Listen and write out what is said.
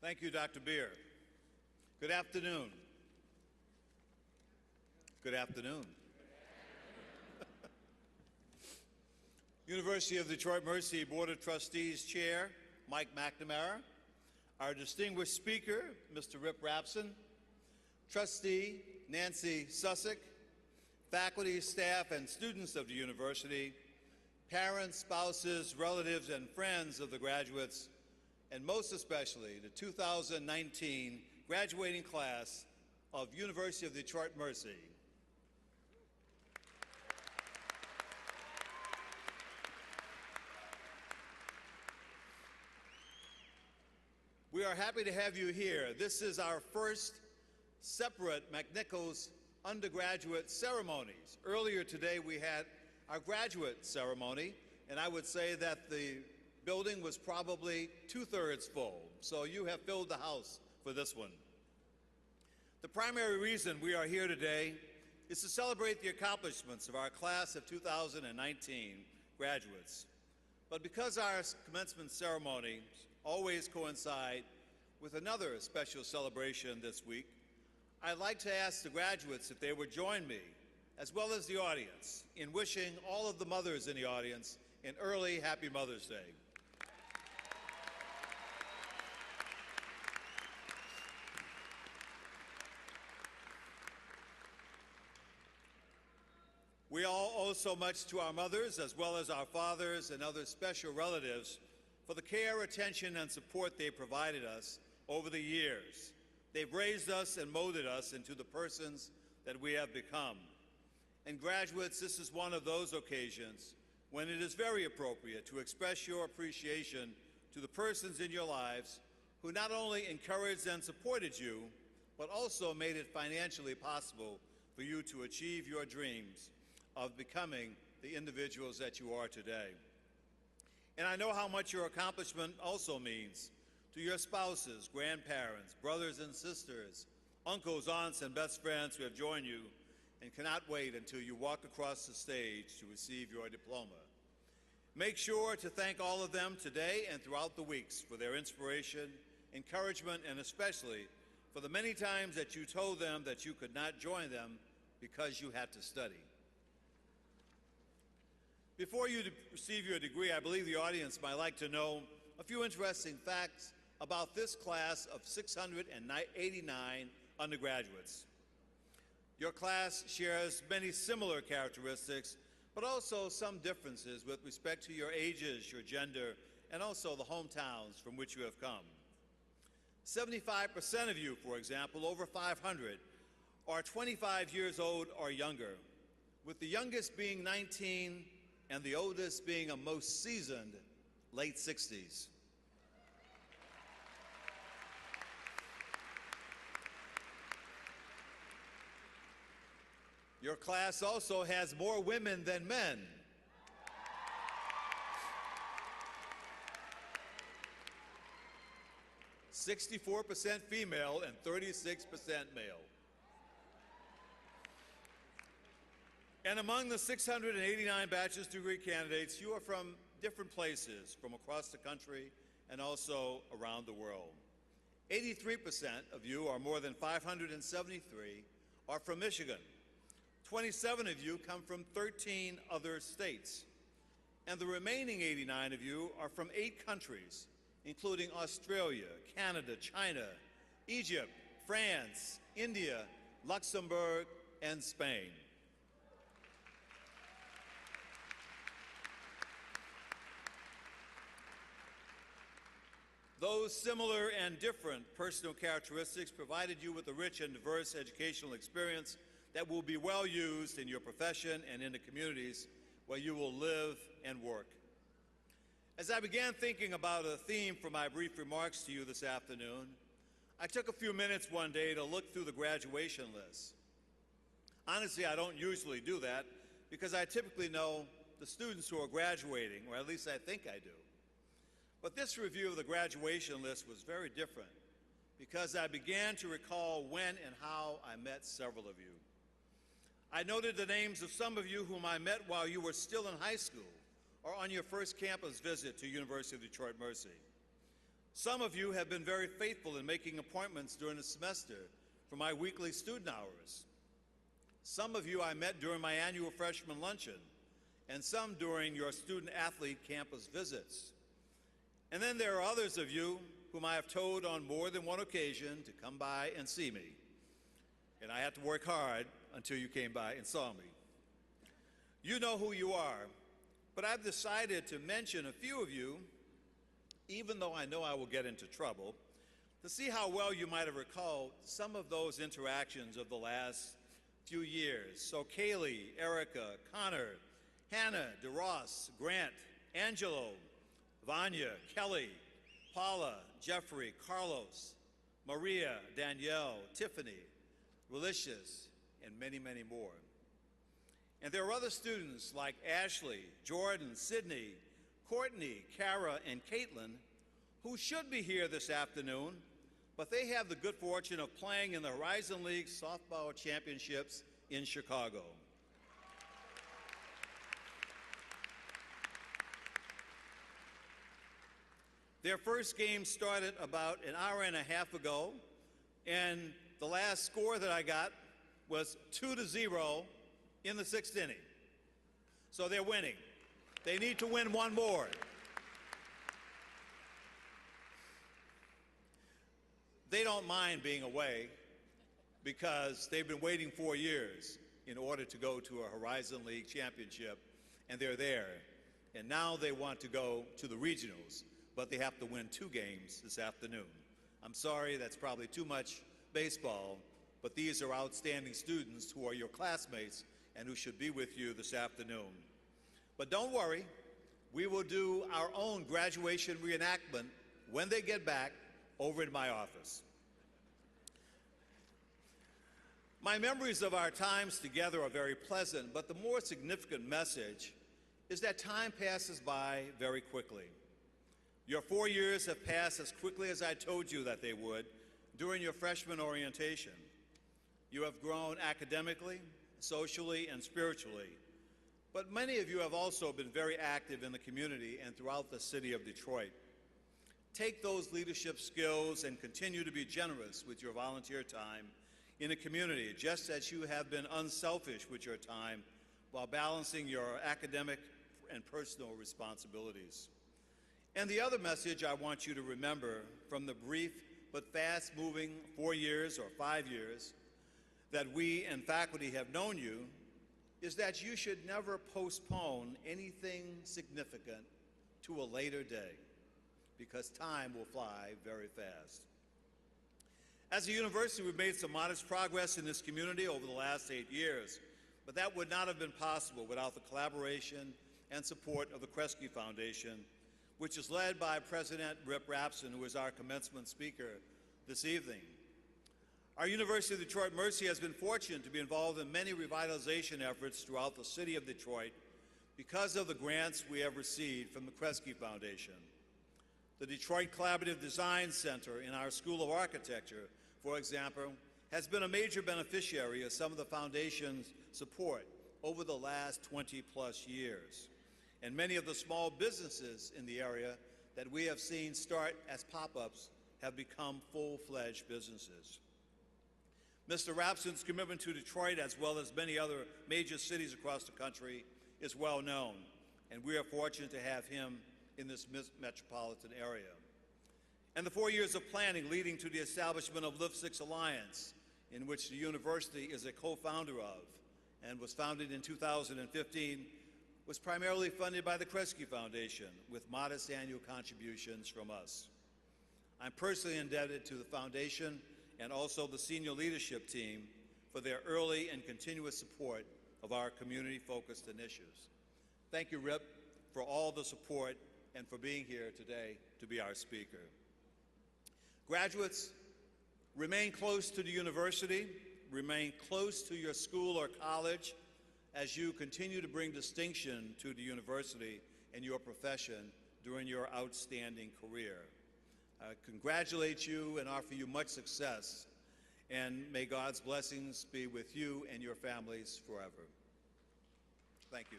Thank you, Dr. Beer. Good afternoon. Good afternoon. University of Detroit Mercy Board of Trustees Chair, Mike McNamara, our distinguished speaker, Mr. Rip Rapson, Trustee Nancy Sussick, faculty, staff, and students of the university, parents, spouses, relatives, and friends of the graduates, and most especially the 2019 graduating class of University of Detroit Mercy. We are happy to have you here. This is our first separate McNichols undergraduate ceremonies. Earlier today we had our graduate ceremony, and I would say that the building was probably 2/3 full, so you have filled the house for this one. The primary reason we are here today is to celebrate the accomplishments of our class of 2019 graduates. But because our commencement ceremony always coincide with another special celebration this week, I'd like to ask the graduates if they would join me, as well as the audience, in wishing all of the mothers in the audience an early Happy Mother's Day. We all owe so much to our mothers, as well as our fathers and other special relatives, for the care, attention, and support they provided us over the years. They've raised us and molded us into the persons that we have become. And graduates, this is one of those occasions when it is very appropriate to express your appreciation to the persons in your lives who not only encouraged and supported you, but also made it financially possible for you to achieve your dreams of becoming the individuals that you are today. And I know how much your accomplishment also means to your spouses, grandparents, brothers and sisters, uncles, aunts, and best friends who have joined you and cannot wait until you walk across the stage to receive your diploma. Make sure to thank all of them today and throughout the weeks for their inspiration, encouragement, and especially for the many times that you told them that you could not join them because you had to study. Before you receive your degree, I believe the audience might like to know a few interesting facts about this class of 689 undergraduates. Your class shares many similar characteristics, but also some differences with respect to your ages, your gender, and also the hometowns from which you have come. 75% of you, for example, over 500, are 25 years old or younger, with the youngest being 19 and the oldest being a most seasoned late 60s. Your class also has more women than men. 64% female and 36% male. And among the 689 bachelor's degree candidates, you are from different places from across the country and also around the world. 83% of you, or more than 573, are from Michigan. 27 of you come from 13 other states. And the remaining 89 of you are from 8 countries, including Australia, Canada, China, Egypt, France, India, Luxembourg, and Spain. Those similar and different personal characteristics provided you with a rich and diverse educational experience that will be well used in your profession and in the communities where you will live and work. As I began thinking about a theme for my brief remarks to you this afternoon, I took a few minutes one day to look through the graduation list. Honestly, I don't usually do that because I typically know the students who are graduating, or at least I think I do. But this review of the graduation list was very different because I began to recall when and how I met several of you. I noted the names of some of you whom I met while you were still in high school or on your first campus visit to University of Detroit Mercy. Some of you have been very faithful in making appointments during the semester for my weekly student hours. Some of you I met during my annual freshman luncheon, and some during your student-athlete campus visits. And then there are others of you whom I have told on more than one occasion to come by and see me. And I had to work hard until you came by and saw me. You know who you are, but I've decided to mention a few of you, even though I know I will get into trouble, to see how well you might have recalled some of those interactions of the last few years. So Kaylee, Erica, Connor, Hannah, DeRoss, Grant, Angelo, Vanya, Kelly, Paula, Jeffrey, Carlos, Maria, Danielle, Tiffany, Relicious, and many, many more. And there are other students like Ashley, Jordan, Sydney, Courtney, Kara, and Caitlin who should be here this afternoon, but they have the good fortune of playing in the Horizon League Softball Championships in Chicago. Their first game started about an hour and a half ago, and the last score that I got was 2-0 in the 6th inning. So they're winning. They need to win one more. They don't mind being away because they've been waiting 4 years in order to go to a Horizon League championship, and they're there. And now they want to go to the regionals, but they have to win 2 games this afternoon. I'm sorry, that's probably too much baseball, but these are outstanding students who are your classmates and who should be with you this afternoon. But don't worry, we will do our own graduation reenactment when they get back over in my office. My memories of our times together are very pleasant, but the more significant message is that time passes by very quickly. Your 4 years have passed as quickly as I told you that they would during your freshman orientation. You have grown academically, socially, and spiritually, but many of you have also been very active in the community and throughout the city of Detroit. Take those leadership skills and continue to be generous with your volunteer time in the community, just as you have been unselfish with your time while balancing your academic and personal responsibilities. And the other message I want you to remember from the brief but fast-moving 4 years or 5 years that we and faculty have known you is that you should never postpone anything significant to a later day, because time will fly very fast. As a university, we've made some modest progress in this community over the last 8 years, but that would not have been possible without the collaboration and support of the Kresge Foundation, which is led by President Rip Rapson, who is our commencement speaker this evening. Our University of Detroit Mercy has been fortunate to be involved in many revitalization efforts throughout the city of Detroit because of the grants we have received from the Kresge Foundation. The Detroit Collaborative Design Center in our School of Architecture, for example, has been a major beneficiary of some of the foundation's support over the last 20-plus years. And many of the small businesses in the area that we have seen start as pop-ups have become full-fledged businesses. Mr. Rapson's commitment to Detroit, as well as many other major cities across the country, is well known, and we are fortunate to have him in this metropolitan area. And the 4 years of planning leading to the establishment of Lift 6 Alliance, in which the university is a co-founder of and was founded in 2015, was primarily funded by the Kresge Foundation with modest annual contributions from us. I'm personally indebted to the foundation and also the senior leadership team for their early and continuous support of our community-focused initiatives. Thank you, Rip, for all the support and for being here today to be our speaker. Graduates, remain close to the university, remain close to your school or college as you continue to bring distinction to the university and your profession during your outstanding career. I congratulate you and offer you much success, and may God's blessings be with you and your families forever. Thank you.